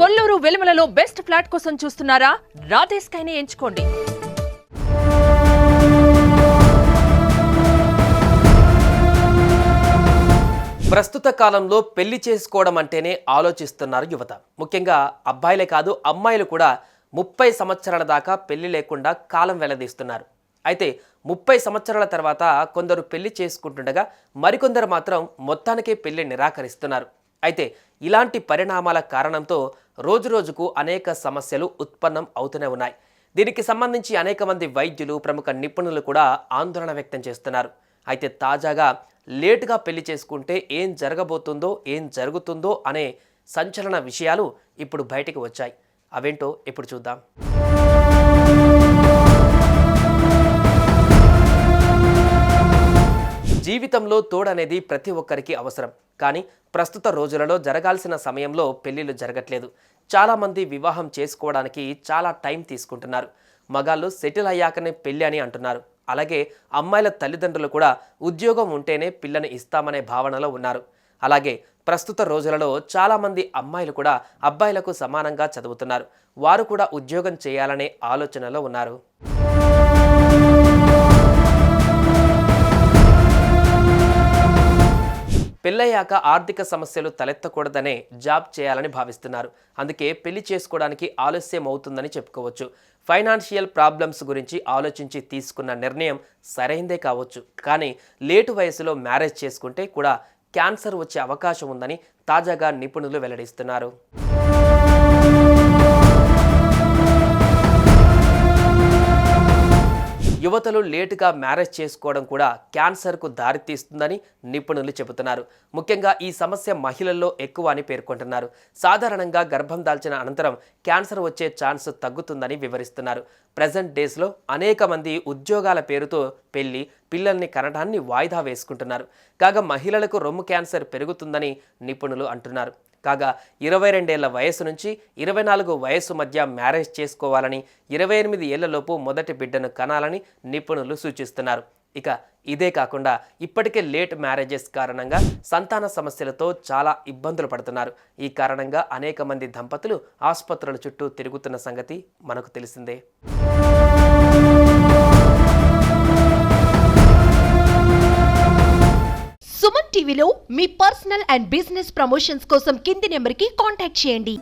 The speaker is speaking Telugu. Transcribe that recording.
కొల్లూరు వెలుమలలో బెస్ట్ ఫ్లాట్ కోసం చూస్తున్నారా? రాధే స్కైని ఎంచుకోండి. ప్రస్తుత కాలంలో పెళ్లి చేసుకోవడం అంటేనే ఆలోచిస్తున్నారు యువత. ముఖ్యంగా అబ్బాయిలే కాదు, అమ్మాయిలు కూడా 30 సంవత్సరాల దాకా పెళ్లి లేకుండా కాలం వెల్లదీస్తున్నారు. అయితే 30 సంవత్సరాల తర్వాత కొందరు పెళ్లి చేసుకుంటుండగా మరికొందరు మాత్రం మొత్తానికే పెళ్లి నిరాకరిస్తున్నారు. అయితే ఇలాంటి పరిణామాల కారణంతో రోజురోజుకు అనేక సమస్యలు ఉత్పన్నం అవుతూనే ఉన్నాయి. దీనికి సంబంధించి అనేక మంది వైద్యులు, ప్రముఖ నిపుణులు కూడా ఆందోళన వ్యక్తం చేస్తున్నారు. అయితే తాజాగా లేటుగా పెళ్లి చేసుకుంటే ఏం జరగబోతుందో, ఏం జరుగుతుందో అనే సంచలన విషయాలు ఇప్పుడు బయటికి వచ్చాయి. అవేంటో ఇప్పుడు చూద్దాం. జీవితంలో తోడనేది ప్రతి ఒక్కరికి అవసరం. కానీ ప్రస్తుత రోజులలో జరగాల్సిన సమయంలో పెళ్లిళ్ళు జరగట్లేదు. చాలామంది వివాహం చేసుకోవడానికి చాలా టైం తీసుకుంటున్నారు. మగాళ్ళు సెటిల్ అయ్యాకనే పెళ్లి అని అంటున్నారు. అలాగే అమ్మాయిల తల్లిదండ్రులు కూడా ఉద్యోగం ఉంటేనే పిల్లని ఇస్తామనే భావనలో ఉన్నారు. అలాగే ప్రస్తుత రోజులలో చాలామంది అమ్మాయిలు కూడా అబ్బాయిలకు సమానంగా చదువుతున్నారు. వారు కూడా ఉద్యోగం చేయాలనే ఆలోచనలో ఉన్నారు. పెళ్ళయ్యాక ఆర్థిక సమస్యలు తలెత్తకూడదనే జాబ్ చేయాలని భావిస్తున్నారు. అందుకే పెళ్లి చేసుకోవడానికి ఆలస్యం అవుతుందని చెప్పుకోవచ్చు. ఫైనాన్షియల్ ప్రాబ్లమ్స్ గురించి ఆలోచించి తీసుకున్న నిర్ణయం సరైందే కావచ్చు. కానీ లేటు వయసులో మ్యారేజ్ చేసుకుంటే కూడా క్యాన్సర్ వచ్చే అవకాశం ఉందని తాజాగా నిపుణులు వెల్లడిస్తున్నారు. యువతలు లేటుగా మ్యారేజ్ చేసుకోవడం కూడా క్యాన్సర్కు దారితీస్తుందని నిపుణులు చెబుతున్నారు. ముఖ్యంగా ఈ సమస్య మహిళల్లో ఎక్కువ అని పేర్కొంటున్నారు. సాధారణంగా గర్భం దాల్చిన అనంతరం క్యాన్సర్ వచ్చే ఛాన్స్ తగ్గుతుందని వివరిస్తున్నారు. ప్రెజెంట్ డేస్లో అనేక మంది ఉద్యోగాల పేరుతో పెళ్లి, పిల్లల్ని కనడాన్ని వాయిదా వేసుకుంటున్నారు. కాగా మహిళలకు రొమ్ము క్యాన్సర్ పెరుగుతుందని నిపుణులు అంటున్నారు. కాగా 22 ఏళ్ల వయసు నుంచి 24 వయసు మధ్య మ్యారేజ్ చేసుకోవాలని, 28 ఏళ్లలోపు మొదటి బిడ్డను కనాలని నిపుణులు సూచిస్తున్నారు. ఇక ఇదే కాకుండా ఇప్పటికే లేట్ మ్యారేజెస్ కారణంగా సంతాన సమస్యలతో చాలా ఇబ్బందులు పడుతున్నారు. ఈ కారణంగా అనేక మంది దంపతులు ఆసుపత్రుల చుట్టూ తిరుగుతున్న సంగతి మనకు తెలిసిందే. సుమన్ టీవీలో మీ పర్సనల్ అండ్ బిజినెస్ ప్రమోషన్స్ కోసం కింది నెంబర్కి కాంటాక్ట్ చేయండి.